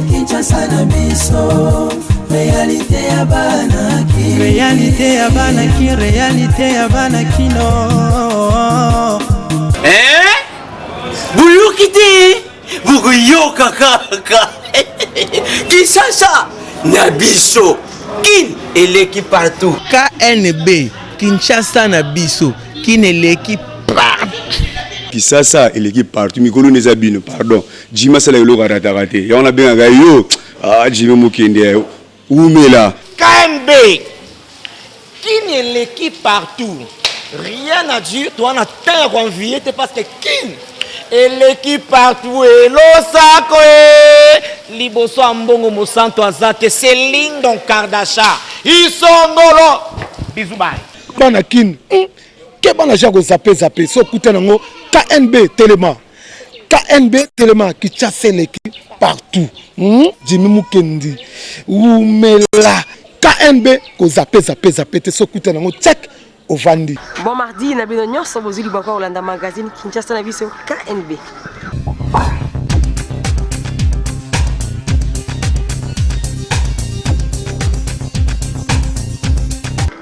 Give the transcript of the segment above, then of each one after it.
Kinshasa na biso. Réalité ya banaki. Réalité ya banaki. Réalité ya banaki no. Buyukite. Buguyoka kaka. Kinshasa na biso. Kin eleki partout. KNB Kinshasa na biso. Kin eleki partout. Kinshasa eleki partout. Mikolo nezabino pardon. Jima sala yolo raté. Ya on a bien yo. Jima mukende. Oumela. KNB Kin eleki partout. Rien à dire. Toi on a tant envié parce que Kin eleki partout et l'osako liboso ambongo mosanto azate Céline Don Kardasha isongolo bisous bye bana kin ke bana jako zape so kuta nango KNB Telema qui chasse eleki partout Jimmy Mukendi Oumela KNB ko zape te so kuta nango check Ovandi. Bon mardi, na bino nyonso bozuli bako Olanda magazine Kinshasa na biso KNB.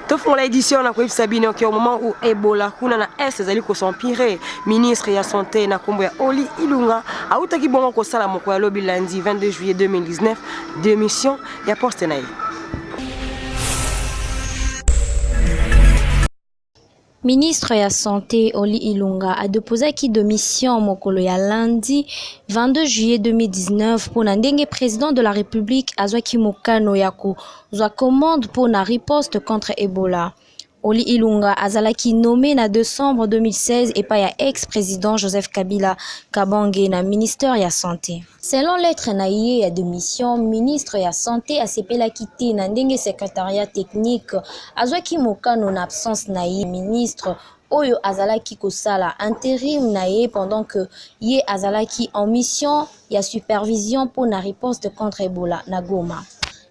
Tofon la édition na kweb Sabine au moment où Ebola kuna na est ezali ko s'empirer. Ministre ya santé na kombo ya Oli Ilunga autaki bongo ko sala moko ya lobi lundi 22 juillet 2019 démission ya poste na ye. Ministre ya Santé Oli Ilunga a déposé qui démission mokolo ya lundi 22 juillet 2019 pour ndenge président de la République azwaki mokano yako zwa commande pour na riposte contre Ebola. Oli Ilunga azalaki nommé na décembre 2016 et par ya ex-président Joseph Kabila Kabange na ministère ya santé. Selon lettre na ye ya démission, ministre ya santé a sepela quitté na ndenge secrétariat technique azwaki mokano na absence na ye ministre oyo azalaki kosala intérim na ye pendant que ye azalaki en mission ya supervision pour na riposte contre Ebola na Goma.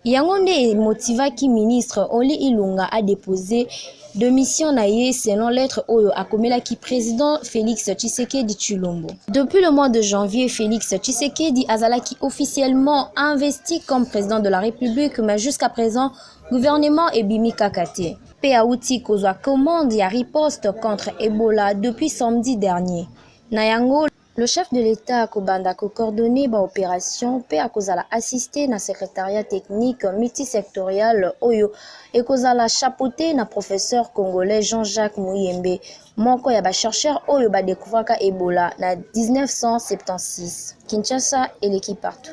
Yangonde motivaki ministre Oli Ilunga a déposé démission na ye selon lettre oyo akomelaki président Félix Tshisekedi Tshilombo. Depuis le mois de janvier, Félix Tshisekedi azalaki officiellement investi comme président de la République, mais jusqu'à présent, gouvernement ebimi kakate. Pe auti kozwa commande ya riposte contre Ebola depuis samedi dernier. Na yango le chef de l'État Kobanda ko coordonné ba opération pe akozala assisté na secrétariat technique multisectoriel oyo et kozala chapeauté na professeur congolais Jean-Jacques Mouyembe moko ya ba chercheur oyo ba découvraka Ebola na 1976. Kinshasa et l'équipe partout.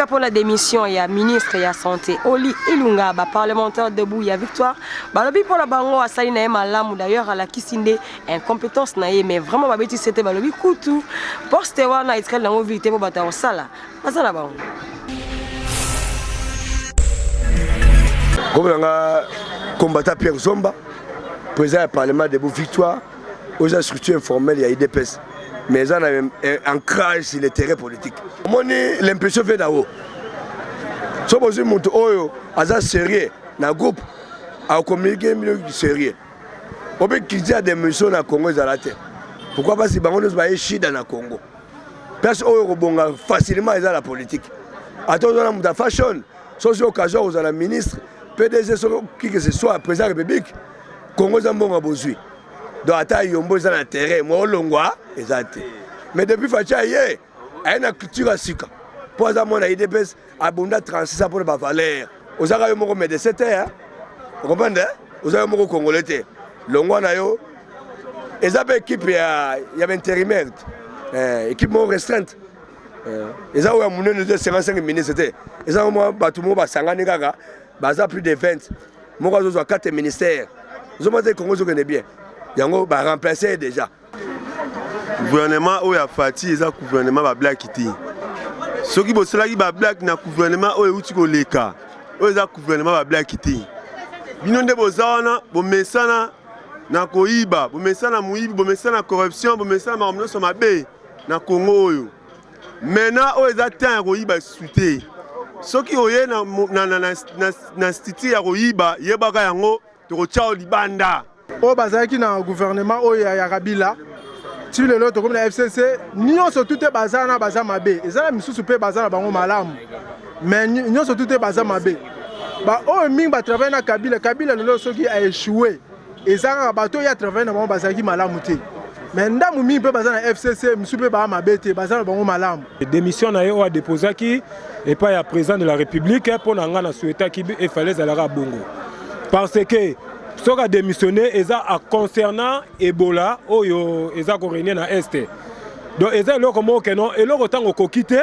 Pour la démission, il y a ministre ya santé Oli Ilunga, ba parlementaire debout, il y a victoire. Balobi pour la bango a sali na malamu d'ailleurs à la kisinde incompétence na ye mais vraiment ba beti c'était balobi kutu. Poste wana Israël na vérité pour bata osala. Pasala bango. Comme nga combattant Pierre Zomba, président du parlement debout victoire, aux structures informelles il y a IDPS. Mais ils ont un ancrage sur le terrain politique. Moi, l'impression fait d'abord. Si vous avez un sérieux dans le groupe, à communiquer sérieux. On peut critiquer des missions dans le Congo. Pourquoi parce que les gens sont dans le Congo. Parce que facilement dans la politique. Attends, dans la fashion, si vous avez l'occasion, vous avez la ministre, PDG, qui que ce soit, président de la République, le Congo a besoin. Donc, attends, il y a un terrain, moi, mais depuis Facha, il y a une culture à Sika. Pour ça, mon IDPS a abondé 36 pour la valeur. Vous avez un médecin, vous comprenez? Vous avez un Congolais. L'ongwa na yo, et ça une équipe, il y a un intérimaire, équipe restreinte. Et ça, on a 55 ministres. Et ça, on a plus de 20. Moi, je 4 ministères. Vous avez dit que Congo est bien. Yango ba remplacer déjà. Gouvernement oya fati eza gouvernement ba black ti. Soki bosala ki ba black na gouvernement oya uti ko leka. Oya eza gouvernement ba black ti. Bino nde bozana bo mesana na koiba, bo mesana muibi, bo mesana corruption, bo mesana marono so mabe na Congo oyo. Maintenant oya eza temps koiba suite. soki oye na institut ya koyiba yebaka yango tokotia libanda oyo bazalaki na gouvernement oyo ya Kabila ti lelo tokomi na FCC nyonso tute baza na baza mabe ezala misusu mpe baza na bango malamu mais nyonso tute baza mabe ba oyo mingi batravaille na Kabila lelo soki a échoué ezaka bato ya travaille na bango bazalaki malamu te mais ndamu mingi mpe baza na FCC misusu mpe baa mabe te baza na bango malamu. Démission na ye oyo adéposaki epai ya président de la République mpo na nga na souhaitaki efale ezalaka bongo parce que soki adémissionné eza a concernant Ebola oyo eza korégnir na este donc eza eloko moko keno eloko ntango okoki te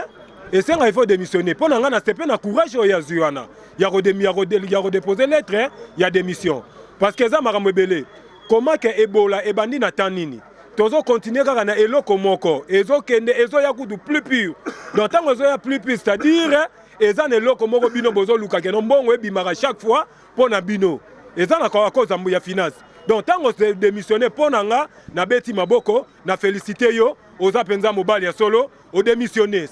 esenga il faut démissionner mpo na nga na sepe na courage oyo yazwi wana ya kodépose lettre ya démission parce que eza makambo ebele comment ke Ebola ebandi na temps nini tozo continuer kaka na eloko moko ezokende ezoya kudu plus pur donc ntango ezoya plus pur c'est-à-dire eza na eloko moko bino bozoluka keno mbongo ebimaka chaque fois mpo na bino eza na cause ya finance donc tango se démissionner mpo na nga na beti maboko na félicité yo oza penza mobali ya solo o démissionner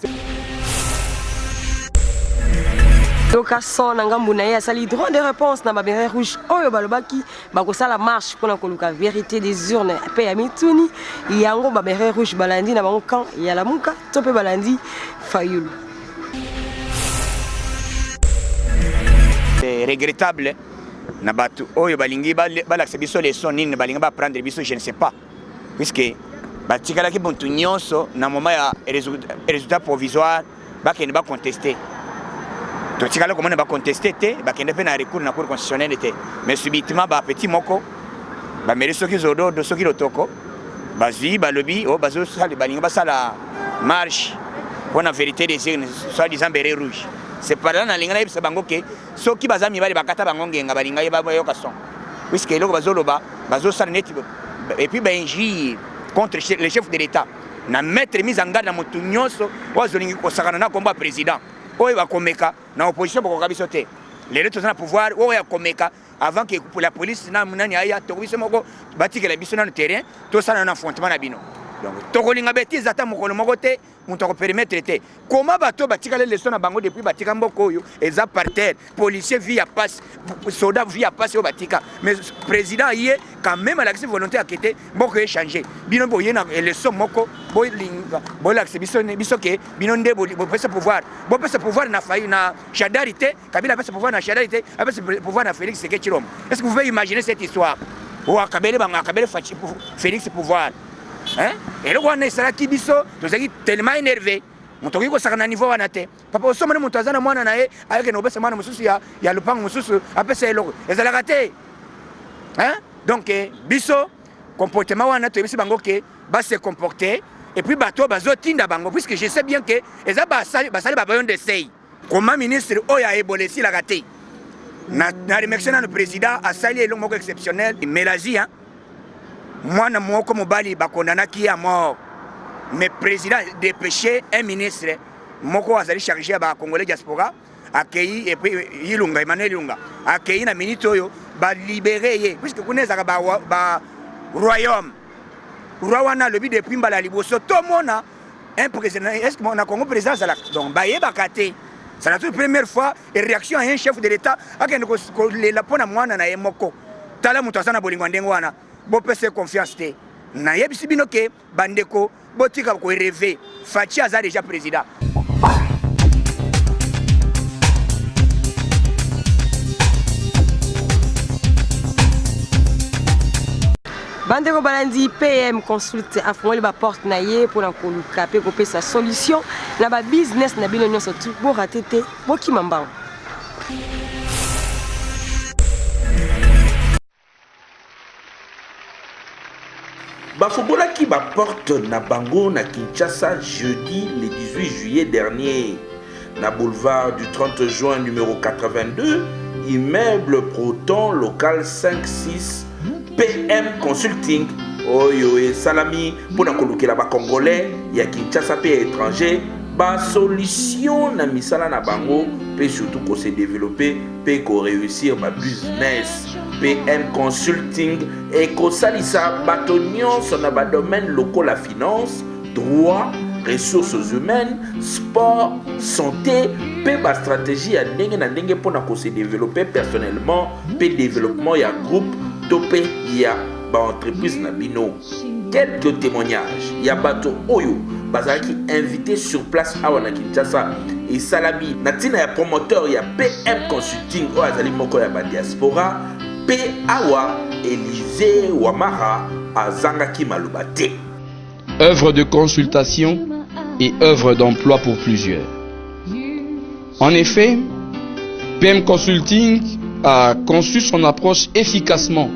location na ngambu na ye asali droit de réponse na babere rouge oyo balobaki bakosala marche mpona koluka vérité des urnes mpe ya mituni yango babere rouge balandi na bango camp ya lamuka to mpe balandi fayulu. C'est regrettable na batu oyo balingi balakisa biso leson nini balingi baprendre biso je ne sais pas puisque batikalaki buntu nyonso na moment ya résultat provisoire bakende bacontester totikala komona bacontester te bakende mpe na recours na cour constitutionnelle te mais subitement bapeti moko bameri soki zododo soki lotoko bazwi balobi oyo bazosala balingi basala marche mpona vérité des urnes soit disant beret rouge c'est par là na linga na yebisa bango ke soki baza mibali bakata bango ngenga balinga yeba bayoka son puisque eloko bazoloba bazosala neti et puis bainjure contre le chef de l'État na mettre mise en garde na motu nyonso oyo azolingi kosakana na kombo ya président oyo bakomeka na opposition bakoka biso te lelo toza na pouvoir oyo akomeka avant que la police na nani aya tokobiso moko batikela biso na terrain tosala na affrontement na bino donc tokolinga bêtise ata mokolo moko te moto akopermettre te comment bato batikala leson na bango depuis batika mboko oyo eza par terre policier via passe soldat via passe oyo batika mais président ye quand même alakisi volonté akete mboko échanger bino boye na leson moko bolinga bolakisi biso ke bino nde bopesa pouvoir na failli na chadarité Kabila pesa pouvoir na chadarité apesa pouvoir na Félix Tshisekedi Tshilombo. Est-ce que vous pouvez imaginer cette histoire ou akabele fachi Félix pouvoir hein et le wana esalaki biso tozaki tellement énervé motoki kosaka na niveau wana te papa osomane moto aza na mwana na ye ayeke na obesa mwana mosusu ya lupango mosusu apesa eloko ezalaka te hein donc biso comportement wana toyebisi bango ke base comporter et puis bato bazotinda bango puisque je sais bien que eza basali babayon de sei comment ministre oyo ayebolesila te na remercie na le président asali eloko moko exceptionnel Melazi hein mwana moko mobali bakondanaki à mort mais président dépêché un ministre moko azali chargé ba congolais diaspora accueilli et puis Ilunga Emmanuel Ilunga accueilli na minute oyo ba libérer ye puisque kuneza ba royaume roi wana le but depuis mbala liboso to mona un président est-ce que na Congo président ça donc ba yebaka te c'est la toute première fois et réaction à un chef de l'état akende ko la pona mwana na ye moko tala mutu asana bolingo ndengo wana bopese confiance te na yebisi bino ke bandeko botika ko rêver Fachi aza déjà président. Bandeko balandi PM consulte afongoli ba porte na ye pour na koluka pe ko pesa solution na ba business na bino nyonso tu bo ratete bo kimamba. Bafobolaki ba porte na bango na Kinshasa jeudi le 18 juillet dernier. Na boulevard du 30 juin numéro 82, immeuble Proton local 56 PM Consulting. Oyo e salami pour na kolukela ba congolais ya Kinshasa pe étranger ba solution na misala na bango pe surtout ko se développer pe ko réussir ba business. PM Consulting et ko salisa bato nyonso na ba domaine local la finance, droit, ressources humaines, sport, santé, pe ba stratégie ya ndenge na ndenge pona ko se développer personnellement, pe développement ya groupe, topé ya ba entreprise na bino. Quelques témoignages ya bato oyo bazalaki invité sur place awa na Kinshasa et salami na tina ya promoteur ya PM Consulting o azali moko ya ba diaspora pe awa Élysée Ouamara azangaki maloba te. Œuvre de consultation et œuvre d'emploi pour plusieurs. En effet, PM Consulting a conçu son approche efficacement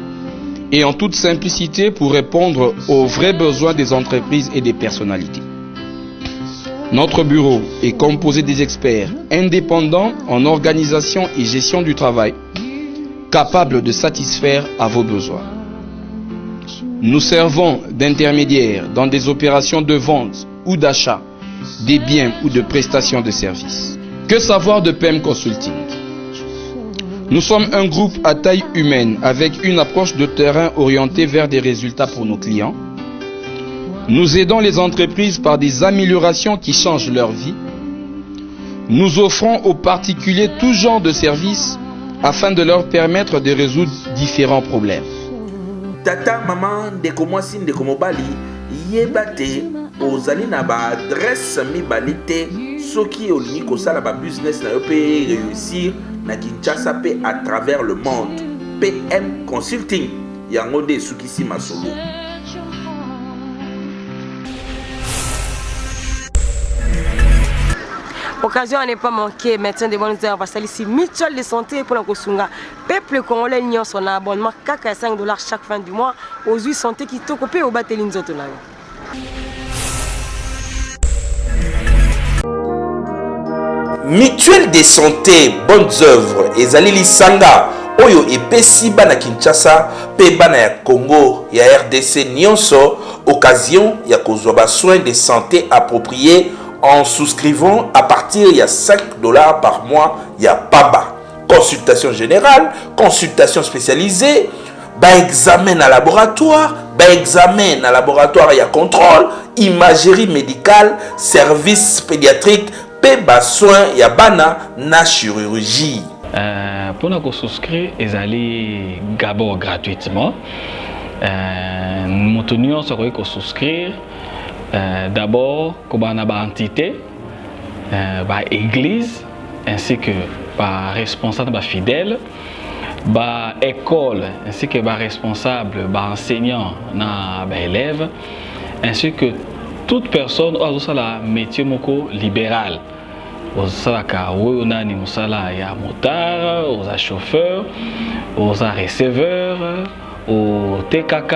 et en toute simplicité pour répondre aux vrais besoins des entreprises et des personnalités. Notre bureau est composé des experts indépendants en organisation et gestion du travail, capables de satisfaire à vos besoins. Nous servons d'intermédiaires dans des opérations de vente ou d'achat des biens ou de prestations de services. Que savoir de PM Consulting? Nous sommes un groupe à taille humaine avec une approche de terrain orientée vers des résultats pour nos clients. Nous aidons les entreprises par des améliorations qui changent leur vie. Nous offrons aux particuliers tout genre de services afin de leur permettre de résoudre différents problèmes. Tata, maman, ndeko mwasi, ndeko mobali, yebate, ozali na ba adresse mibali te, soki olingi kosala ba business na yo pe réussir na Kinshasa pe à travers le monde. PM Consulting, yango de sukisi masolo. Occasion à ne pas manquer, médecin de bonnes heures, parce ici mutuelle de santé pour la Kosunga. Peuple congolais n'y son abonnement à $5 chaque fin du mois aux huiles santé qui t'ont coupé au batelin zotonal. Mutuelle de santé, bonnes œuvres, ezali sanga, oyo epesi bana Kinshasa, pe bana ya Congo, ya RDC nyonso, occasion ya kozwa ba soins de santé appropriés en souscrivant à partir de $5 par mois, il y a PABA. Consultation générale, consultation spécialisée, examen à laboratoire, il y a contrôle, imagerie médicale, service pédiatrique, soins, il y a bana na chirurgie. Pour nous souscrire, ils allaient d'abord gratuitement. Nous tenions à souscrire. D'abord, comme on a une entité, église, ainsi que responsable fidèle, école, ainsi que responsable, enseignant, élève, ainsi que toute personne qui a un métier libéral. On a motard, on a chauffeur, on a receveur, on TKK.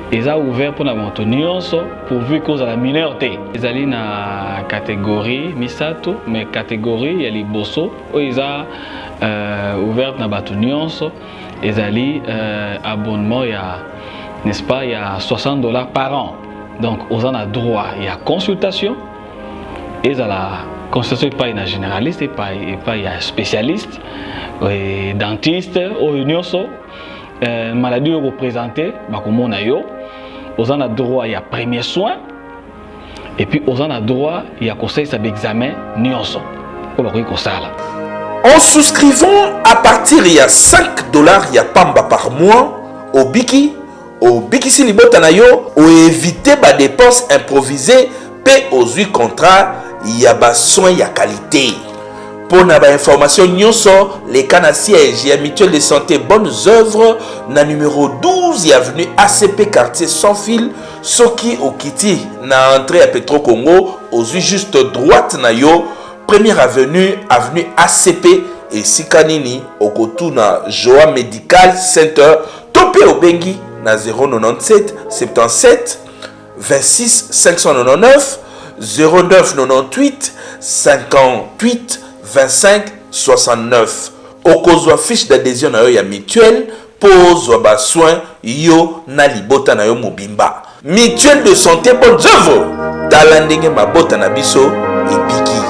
Ils ont ouvert pour la maintenance pourvu qu'ils aient la minorité. Ils ont une catégorie Misato, mais catégorie il y a les bosso où ils ont ouvert la maintenance. Ils ont abonnement il y a, n'est-ce pas, il y a $60 par an. Donc ils ont droit, il y a consultation. Ils ont la consultation pas une généraliste et pas il y a spécialiste, dentiste ou une maladie représentée, comme on a eu. Aux en a droit, il y a premier soin. Et puis, aux en a droit, il y a conseil sur l'examen nyonso. En souscrivant à partir il y a $5, il y a pamba par mois au Biki Silibotanayo, ou éviter des dépenses improvisées, paix aux 8 contrats, il y a des soins, il y a qualité. Pour les informations, les canaux sièges et mutuelle de santé bonnes œuvres, na numéro 12 avenue ACP quartier sans fil, Soki Okiti, na entrée à Petro Congo, aux yeux juste droite na yo, première avenue ACP et Sikanini, Okotuna Joa Medical Center, Topé Obengi, na 097 77 26 599 09 98 58 25 69. Okozwa fiche d'adhésion na yo ya mutuelle, pose ba soin yo na libota na yo mobimba. Mutuelle de santé bonnes œuvres. Talandenge mabota na biso ebiki.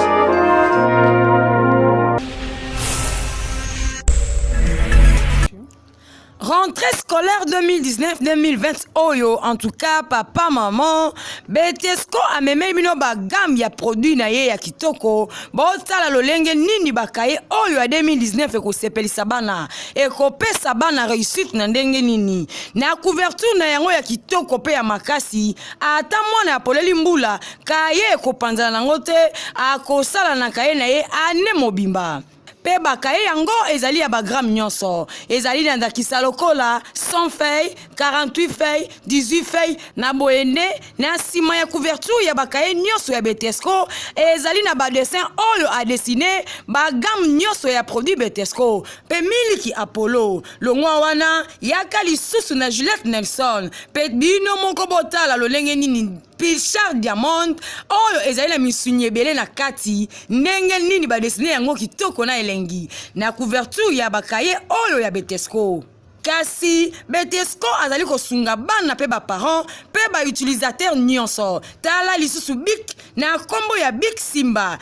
rentrée scolaire 2019-2020 oyo en tout cas papa maman Betesco a même bino ba gamme ya produit na ye ya kitoko botala lolenge nini bakaye oyo ya 2019 ekosepelisa bana ekopesa bana réussite na ndenge nini na couverture na yango ya kitoko pe ya makasi ata mwana ya poleli mbula kaye ekopanzana nango te akosala na kaye na ye ane mobimba pe bakaye yango ezali ya bagramme nyonso ezali na ndakisa lokola 100 feuilles 48 feuilles 18 feuilles na boende na sima ya couverture ya bakaye nyonso ya Betesco ezali na ba dessin oyo a dessiner ba gamme nyonso ya produit Betesco pe miliki Apollo longwa wana yaka lisusu na Juliette Nelson pe bino moko botala lolenge nini Pichard Diamond oyo ezali na misunye belé na kati ndenge nini ba dessiner yango kitoko na elengi na couverture ya bakaye oyo ya Betesco kasi Betesco azali kosunga bana pe ba parents pe ba utilisateur nyonso tala lisusu Bic na kombo ya Bic Simba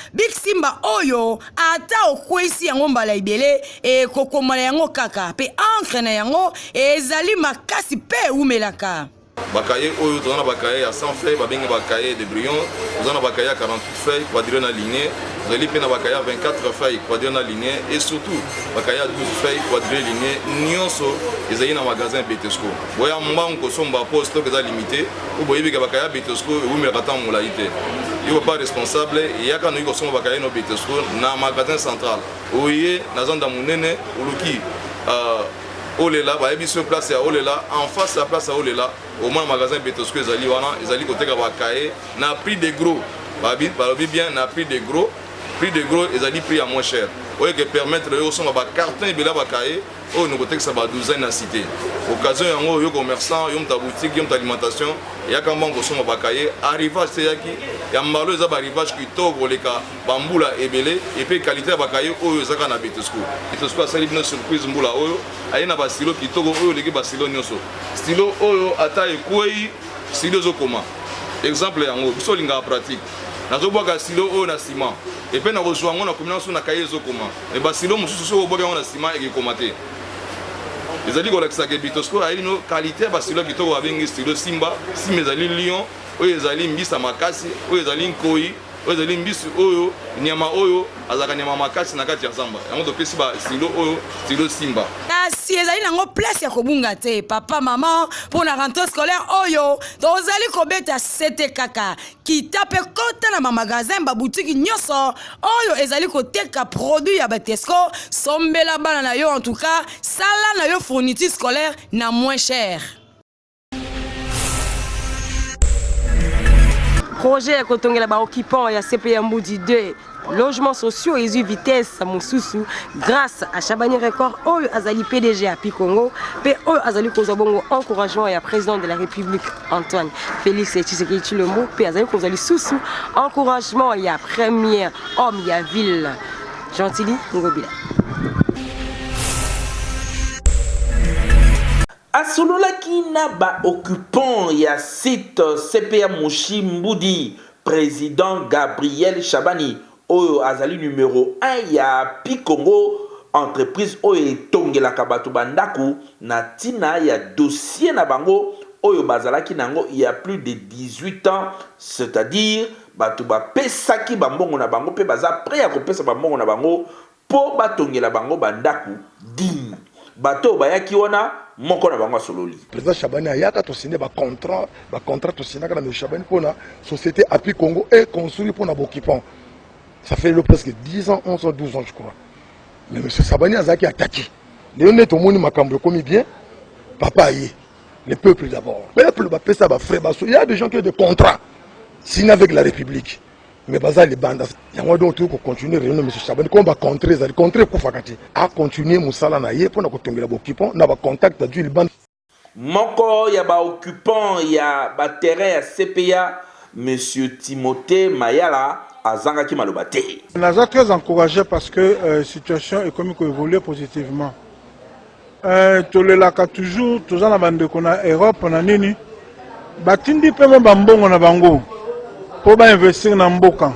oyo ata okwesi yango mbala ibele e kokomala yango kaka pe encre na yango ezali makasi pe umelaka bakaye oyo tozana bakaye ya 100 feuilles babengi bakaye de brillant tozana bakaye ya 48 feuilles quadrillé na lignée tozali pe na bakaye ya 24 feuilles quadrillé na lignée et surtout bakaye ya 12 feuilles quadrillé lignée nyonso ezali na magasin Betesco boya mbango kosomba po stock eza limité ou boyebika bakaye ya Betesco ewumelaka ta molai te yo pas responsable yaka no kosomba bakaye no Betesco na magasin central oye na zanda munene uluki Olela, bah ebi sur place à Olela, en face à place à Olela, au moins magasin Betesco ezali wana, ezali côté kabakaye, na prix de gros, bah bien na prix de gros ezali prix à moins cher. Oye que permettre yo son ba carton ebela bakaye, oh nous côté que ça ba douzaine na cité. Occasion yango yo commerçant, yo ta boutique, yo ta alimentation, ya kamba ngo son bakaye, arrivage c'est yaki, ya mbalo eza ba arrivage qui togo leka bambula ebele et puis qualité bakaye oyo ezaka na Betesco. Betesco asali bino surprise mbula oyo. Aye na ba stylo kitoko oyo leki ba stylo nyonso stylo oyo ata ekwei stylo zokoma exemple yango biso linga pratique nazobwaka stylo oyo na ciment et puis na kozwa ngo na combinaison na kaye zokoma et ba stylo mosusu so obwaka ngo na ciment ekekoma te ezali kolakisa ke Betesco ayi no qualité ba stylo kitoko babengi stylo Simba ezali lion oyo ezali mbisa makasi oyo ezali nkoi oyo ezali mbisi oyo nyama oyo azaka nyama makasi na kati ya zamba yango topesi ba stylo oyo stylo Simba kasi ezali nango place ya kobunga te papa maman pour la rentrée scolaire oyo tozali kobeta sete kaka kitape kota na magasin ba boutique nyonso oyo ezali koteka produit ya Betesco sombela bana na yo en tout cas sala na yo fourniture scolaire na moins cher. Projet kotongela ba occupant ya CPA Mboudi 2 logements sociaux et vitesse à Moussousou grâce à Chabani Record oyo azali PDG à Picongo pe oyo azali kozabongo encouragement ya président de la République Antoine Félix Tshisekedi Tshilombo pe azali kozali susu encouragement ya premier homme ya ville Gentili Ngobila asololaki na ba occupant ya site CPA Moshi Mboudi président Gabriel Chabani oyo azali numéro 1 ya Picongo entreprise oyo etongelaka bato bandaku na tina ya dossier na bango oyo bazalaki nango il y a plus de 18 ans c'est-à-dire bato bapesaki bambongo na bango pe baza prêt ya kopesa bambongo na bango po batongela bango bandaku digne bato bayaki wana moko na bango sololi président Chabani ayaka to signé ba contrat to signé na Chabani pour la société Api Congo et construit pour na occupant ça fait presque 10 ans 11 ans 12 ans je crois mais monsieur Chabani azaki attaqué Léoné to moni makambo comme bien papa yé le peuple d'abord le peuple va payer ça ba frère il y a des gens qui ont des contrats signés avec la République mais baza les bandes yango donc tout continuer réunion monsieur Chabani comme va contrer ça contrer ko fakati a continuer musala na ye pour na kotongela occupant na ba contact du Liban moko ya ba occupant ya ba terrain ya CPA monsieur Timothée Mayala azangaki maloba te. On est très encouragé parce que la situation économique évolue positivement. Tolelaka toujours toza na bande kona Europe na nini batindi pe mo bambongo na bango po ba investir na mboka.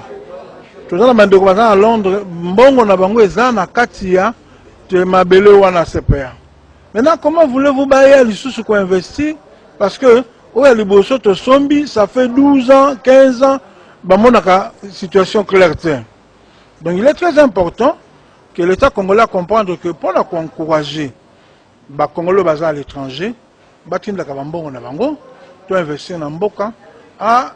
Toza na bande ko baza na Londres mbongo na bango eza na kati ya te mabele wana CPA. Maintenant, comment voulez-vous bailler les sous qu'on investit? Parce que, où est le bosso de Sombi, ça fait 12 ans, 15 ans, bah, mon situation claire. Donc, il est très important que l'État congolais comprenne que pour encourager les Congolais basés à l'étranger, tu investir dans Mboka, à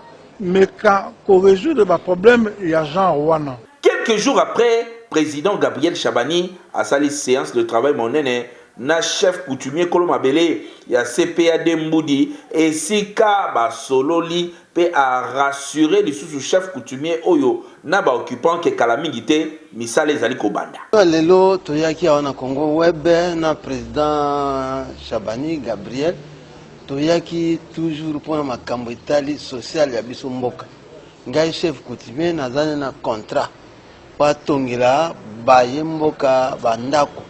résoudre les problèmes et agents Rwanda. Quelques jours après, président Gabriel Chabani a sali séance de travail monene na chef coutumier Koloma Belé ya CPA Demboudi et Sika ba sololi pe a rassurer les sous-chef coutumier Oyo na ba occupant que Kalamingité misale zali kobanda. Lelo toyaki na Congo web na président Chabani Gabriel toyaki toujours pour na makambo itali social ya biso mboka. Ngai chef coutumier nazane na contrat patongela baye mboka bandako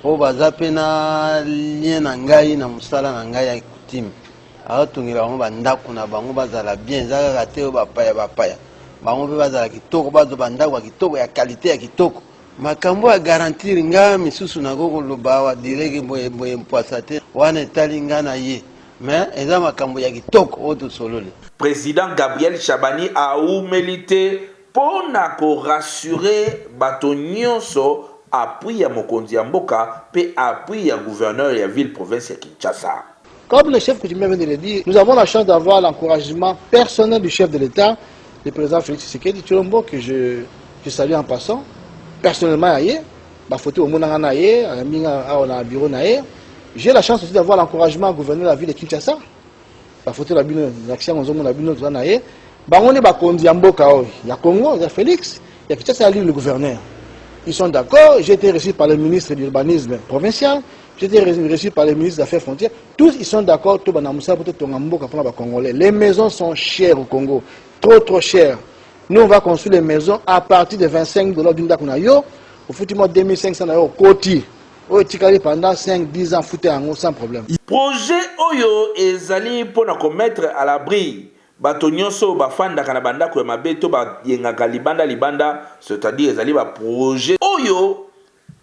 po bazape na lien na ngai na musala na ngai ya coutume atongela bango bandako na bango bazala bien zaka kate bapaya bango pe bazala kitoko bazo bandako ya kitoko ya qualité ya kitoko makambo ya garantir nga misusu na koko loba wa direge boye mpwasate wana etali nga na ye mais eza makambo ya kitoko oto solole. Président Gabriel Chabani a humilité pour rassurer bato nyonso appui à Mokonzi ya Mboka pe appui à gouverneur ya ville province ya Kinshasa. Comme le chef coutumier vient de le dire, nous avons la chance d'avoir l'encouragement personnel du chef de l'État, le président Félix Tshisekedi Tshilombo, que je salue en passant. Personnellement, j'ai la chance aussi d'avoir l'encouragement du gouverneur de la ville de Kinshasa. Il y a Congo, il y a Félix, il y a Kinshasa, le gouverneur. Ils sont d'accord, j'ai été reçu par le ministre de l'urbanisme provincial, j'ai été reçu par le ministre des Affaires frontières. Tous ils sont d'accord, les maisons sont chères au Congo, trop chères. Nous on va construire les maisons à partir de $25 d'une dakunayo, au foutu-moi 2500 € côté. Pendant 5-10 ans, foutu sans problème. Projet Oyo ezali pour nous mettre à l'abri. Bato nyonso bafanda kana banda ko mabeto ba yengaka libanda, c'est-à-dire ezali ba projet Oyo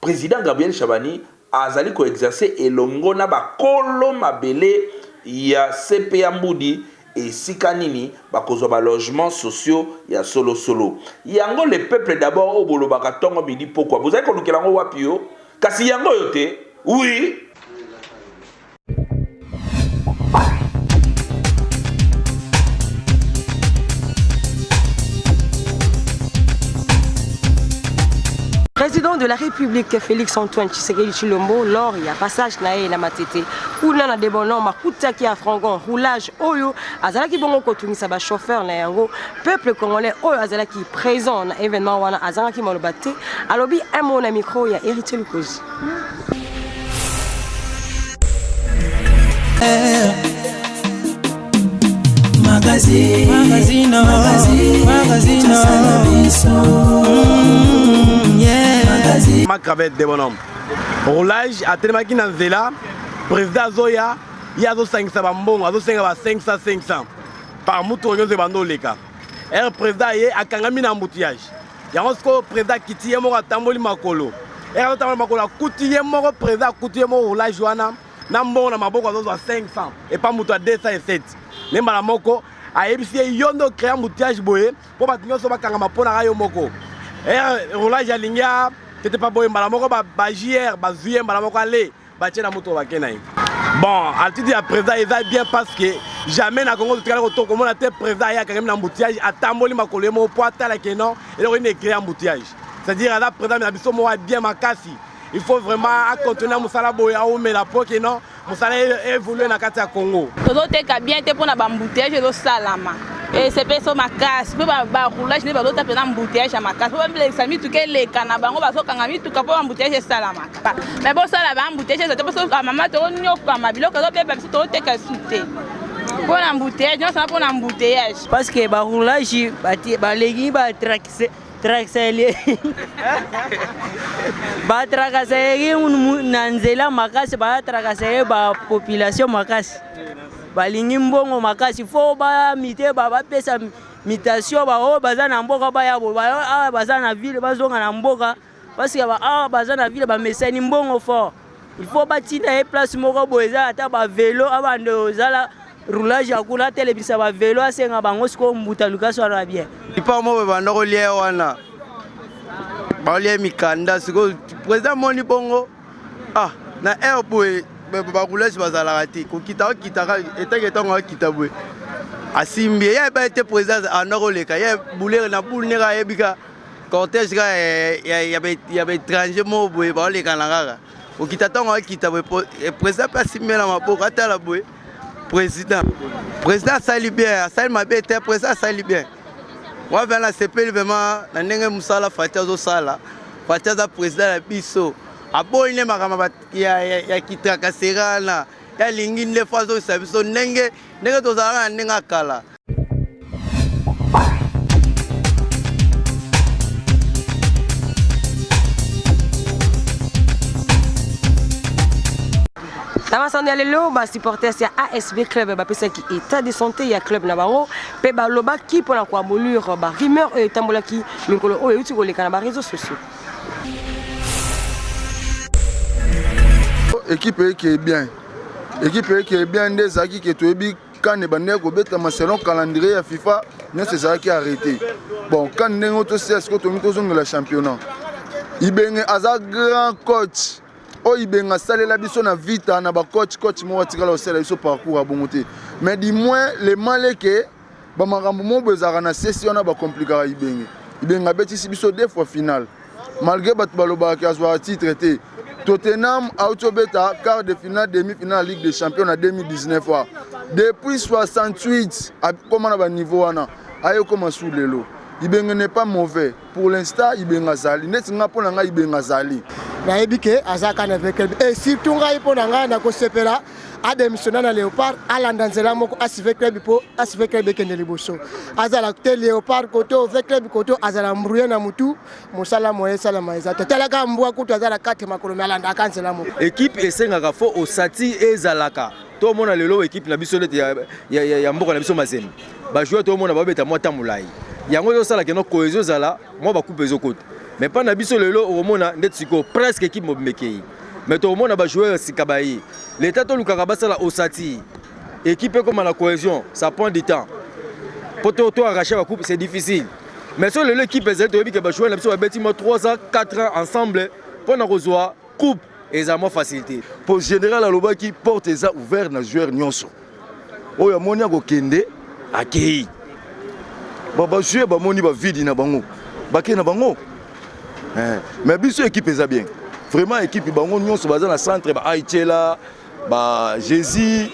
président Gabriel Chabani azali ko exercer elongo na ba kolo mabele ya CPA Mbudi et sikanini ba kozwa ba logements sociaux ya solo. Yango le peuple d'abord au bolo bakatongo bidi pourquoi vous avez ko lukelango wapio kasi yango yote oui. Président de la République Félix Antoine Tshisekedi Tshilombo lors il y a passage nae na matete kuna na debono makuta ki a frangon roulage oyo azalaki bongo kotungisa ba chauffeur na yango peuple congolais oyo azalaki présent na événement wana azalaki molobate alobi un mot na micro ya Héritier Lukozi. Magazine Macravette de bonhomme. Roulage à Télémaki Nanzela, président Zoya, il y a 500 bambons, 500 par mouton de bandoleka. Et président a Kangami na embouteillage. Il y a un président qui tient mon tamboli makolo. Et un tamboli makolo, coutillé mon président, coutillé mon roulage joana, nambon na maboko à 500 et pas mouton à 207. Même à la moko, a ébissé yondo créé un embouteillage boé pour bâtir son bakanga pona rayo moko. Et roulage à Linga. C'était pas bon, malamoko ba JR, ba zuye malamoko aller, ba tena moto ba kenai. Bon, altitude à présent il va bien parce que jamais na Congo de retour comme on a été présent il y a quand même l'embouteillage à tamboli makolo mo po atala kenon et là on est créé embouteillage. C'est-à-dire à la présent na biso mo bien makasi. Il faut vraiment contenir musala boya ou mais la po kenon musala évoluer na kati ya Congo. Todo te ka bien te pona ba embouteillage do salama. Et c'est pas ça ma casse, mais bah roulage n'est pas d'autre que l'embouteillage à ma casse. Pour les amis tout les canabango bah so kangami tout capot embouteillage c'est la marque. Mais bon ça là embouteillage c'est pas ça maman to nyoka ma bilo que d'autres personnes to te kasute. Pour l'embouteillage non ça pour l'embouteillage. Parce que bah roulage bah les bah traxer bah traxer nanzela makasi bah traxer bah population makasi. Balingi mbongo makasi fo ba mité ba pesa mitation ba o bazana mboka ba ya bo ba bazana ville bazonga na mboka parce que ba bazana ville ba mesani mbongo fo il faut batina ye place moko boeza ata ba vélo abando zala roulage akuna telebisa ba vélo asenga bango siko mbuta lukaso na bien ipa mo banda ko lie wana ba lie mikanda siko président moni bongo na airboy ba roulage bazala kati ko kita eta ngo kita boy asimbi ya ba été président anako leka ya boulere na boule nera yebika cortège ka ya ba étranger mo boy ba leka na kaka ko kita ngo kita boy président pas simbi na maboko ata la boy président sali bien sali mabe te président sali bien wa vela CPL vraiment na ndenge musala fatia zo sala fatia za président la biso aboyine makama ya kitaka serana ya lingi nde fazo sabiso ndenge tozala ndenge akala. Dans ma sonde lelo ba supporters ya ASB club ba pesa ki état de santé ya club na bango pe ba loba ki pona kwa bolure ba rumeur e tambola ki mikolo o yuti ko leka na ba réseaux sociaux. Équipe qui est bien. Équipe qui est bien des acquis qui toyebi quand ne bande ko beta selon calendrier ya FIFA ne c'est ça qui a arrêté. Bon quand nengo to c'est ce que to mito zonga la championnat. Ibenge aza grand coach. O ibenga salela biso na vita na ba coach mo watikala osela biso parcours a bongote. Mais du moins les malais que ba makambo mo bezaka na session na ba compliquer ibenge. Ibenga beti biso deux fois finale. Malgré bat baloba ki azwa titre té Tottenham a beta quart de finale, demi-finale Ligue des Champions en 2019. Depuis 68, comment on a un niveau, ayo comme sous le lot. Ibenge n'est pas mauvais. Pour l'instant, Ibenge Zali. N'est-ce pas Ibenge Zali. Na ebike azaka na avec et surtout ngai pona nga na ko sepela a démissionné na Léopard à l'andanzela moko asive club po asive club kende liboso azala te Léopard koto avec club koto azala mbrouye na mutu musala moye sala maiza tela ka mbwa kutu azala 4 makolo malanda kanzela moko équipe esengaka fo osati ezalaka to mona lelo équipe na biso lete ya mboka na biso mazembe ba joueur to mona ba beta mota mulai yango yo sala keno cohésion zala mo ba coupe ezokote mais pas na biso lelo au mona ndetsiko presque équipe mobimekei mais to mona ba joueur sikabai l'état to lukaka basala osati équipe comme la cohésion ça prend du temps pour to arracher la coupe c'est difficile mais sur l'équipe ezali to bika ba joueur na biso ba beti mo 3 ans 4 ans ensemble pour na rezoa coupe ezamo facilité pour général aloba qui porte eza ouvert na joueur nyonso oyo amoni akokende akei ba joueur ba moni ba vidi na bango bakei na bango mais biso équipe eza bien vraiment équipe bango nyonso baza na centre ba Aïtela ba Jésus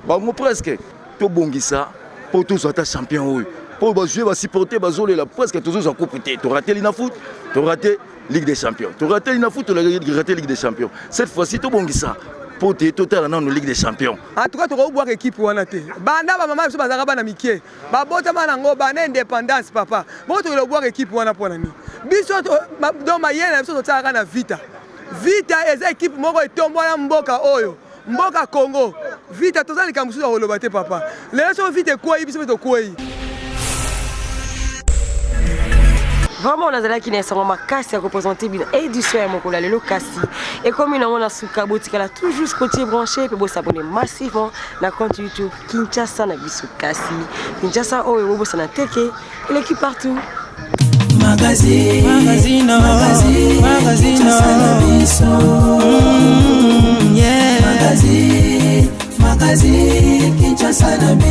bango presque to bongisa pour tous ata champion oyo pour ba jouer ba supporter ba zolela presque tous en coupe té to raté l'ina foot to raté Ligue des Champions to raté l'ina foot to raté Ligue des Champions cette fois-ci to bongisa pour té total na Ligue des Champions en tout cas to ko boire équipe wana té banda ba mama biso bazaka bana mikie ba bota manango bana indépendance papa boto ko boire équipe wana pona ni biso do mayena biso to tsaka na vita eza équipe moko etombola mboka oyo mboka Congo vita tozali kamusu ya koloba te papa lelo so vita kwei biso to kwei vraiment nazala ki na sango makasi ya représenter bien édition ya mokolo lelo kasi et comme ina mona suka botikala toujours côté branché pe bo s'abonner massivement na compte YouTube Kinshasa na biso kasi Kinshasa oyo bo sana teke l'équipe partout Magazine Kinshasa na